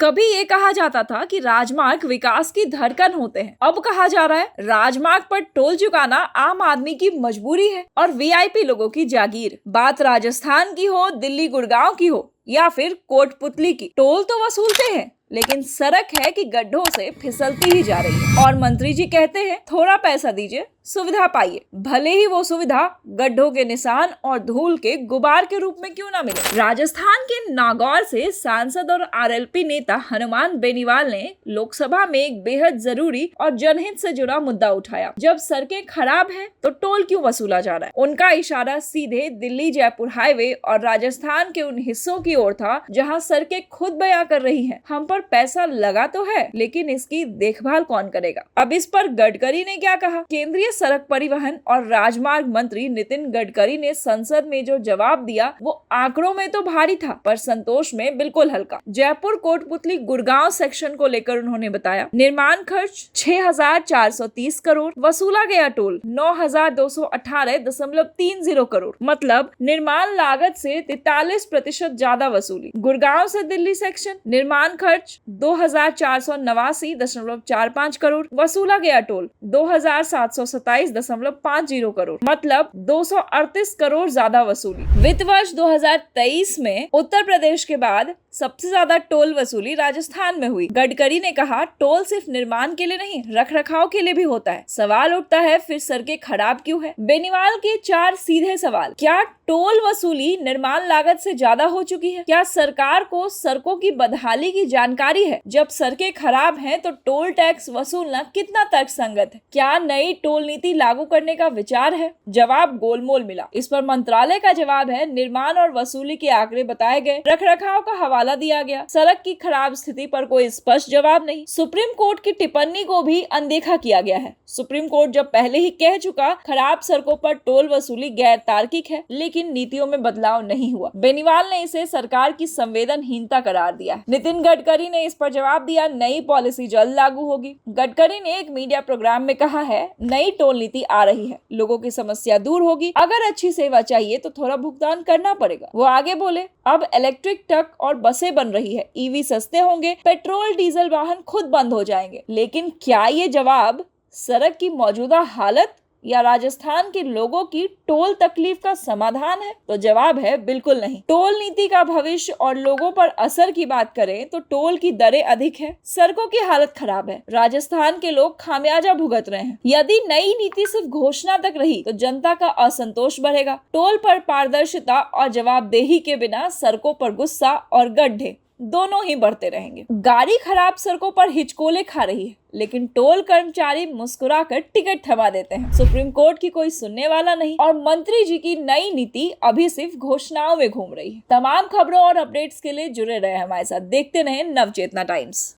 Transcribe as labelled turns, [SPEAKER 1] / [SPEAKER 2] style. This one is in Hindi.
[SPEAKER 1] कभी ये कहा जाता था कि राजमार्ग विकास की धड़कन होते हैं। अब कहा जा रहा है राजमार्ग पर टोल चुकाना आम आदमी की मजबूरी है और वीआईपी लोगों की जागीर। बात राजस्थान की हो, दिल्ली गुड़गांव की हो या फिर कोटपुतली की, टोल तो वसूलते हैं लेकिन सड़क है कि गड्ढों से फिसलती ही जा रही है। और मंत्री जी कहते हैं थोड़ा पैसा दीजिए, सुविधा पाइए, भले ही वो सुविधा गड्ढों के निशान और धूल के गुबार के रूप में क्यों ना मिले। राजस्थान के नागौर से सांसद और आरएलपी नेता हनुमान बेनीवाल ने लोकसभा में एक बेहद जरूरी और जनहित से जुड़ा मुद्दा उठाया। जब सड़कें खराब है तो टोल क्यों वसूला जा रहा है? उनका इशारा सीधे दिल्ली जयपुर हाईवे और राजस्थान के उन हिस्सों की ओर था जहाँ सड़कें खुद बयां कर रही है हम पर पैसा लगा तो है लेकिन इसकी देखभाल कौन करेगा। अब इस पर गडकरी ने क्या कहा? केंद्रीय सड़क परिवहन और राजमार्ग मंत्री नितिन गडकरी ने संसद में जो जवाब दिया वो आंकड़ों में तो भारी था पर संतोष में बिल्कुल हल्का। जयपुर कोटपुतली गुड़गांव सेक्शन को लेकर उन्होंने बताया निर्माण खर्च 6,430 करोड़, वसूला गया टोल 9,218.30 करोड़, मतलब निर्माण लागत से 43% ज्यादा वसूली। गुड़गांव से दिल्ली सेक्शन निर्माण खर्च 2,489.45 करोड़, वसूला गया टोल 2,727.50 करोड़, मतलब 238 करोड़ ज्यादा वसूली। वित्त वर्ष 2023 में उत्तर प्रदेश के बाद सबसे ज्यादा टोल वसूली राजस्थान में हुई। गडकरी ने कहा टोल सिर्फ निर्माण के लिए नहीं, रखरखाव के लिए भी होता है। सवाल उठता है फिर सड़कें खराब क्यों है? बेनीवाल के 4 सीधे सवाल। क्या टोल वसूली निर्माण लागत से ज्यादा हो चुकी है? क्या सरकार को सड़कों की बदहाली की जानकारी है? जब सड़कें खराब हैं तो टोल टैक्स वसूलना कितना तर्कसंगत है? क्या नई टोल नीति लागू करने का विचार है? जवाब गोलमोल मिला। इस पर मंत्रालय का जवाब है निर्माण और वसूली के आंकड़े बताए गए, रखरखाव का हवाला दिया गया, सड़क की खराब स्थिति पर कोई स्पष्ट जवाब नहीं। सुप्रीम कोर्ट की टिप्पणी को भी अनदेखा किया गया है। सुप्रीम कोर्ट जब पहले ही कह चुका खराब सड़कों पर टोल वसूली गैर तार्किक है, लेकिन नीतियों में बदलाव नहीं हुआ। बेनीवाल ने इसे सरकार की संवेदनहीनता करार दिया। नितिन गडकरी ने इस पर जवाब दिया नई पॉलिसी जल्द लागू होगी। गडकरी ने एक मीडिया प्रोग्राम में कहा है नई टोल नीति आ रही है, लोगों की समस्या दूर होगी, अगर अच्छी सेवा चाहिए तो थोड़ा भुगतान करना पड़ेगा। वो आगे बोले अब इलेक्ट्रिक ट्रक और बसें बन रही है, ईवी सस्ते होंगे, पेट्रोल डीजल वाहन खुद बंद हो जाएंगे। लेकिन क्या ये जवाब सड़क की मौजूदा हालत या राजस्थान के लोगों की टोल तकलीफ का समाधान है? तो जवाब है बिल्कुल नहीं। टोल नीति का भविष्य और लोगों पर असर की बात करें तो टोल की दरें अधिक है, सड़कों की हालत खराब है, राजस्थान के लोग खामियाजा भुगत रहे हैं। यदि नई नीति सिर्फ घोषणा तक रही तो जनता का असंतोष बढ़ेगा। टोल पर पारदर्शिता और जवाबदेही के बिना सड़कों पर गुस्सा और गड्ढे दोनों ही बढ़ते रहेंगे। गाड़ी खराब सड़कों पर हिचकोले खा रही है लेकिन टोल कर्मचारी मुस्कुराकर टिकट थमा देते हैं। सुप्रीम कोर्ट की कोई सुनने वाला नहीं और मंत्री जी की नई नीति अभी सिर्फ घोषणाओं में घूम रही है। तमाम खबरों और अपडेट्स के लिए जुड़े रहे हमारे साथ, देखते रहें नवचेतना टाइम्स।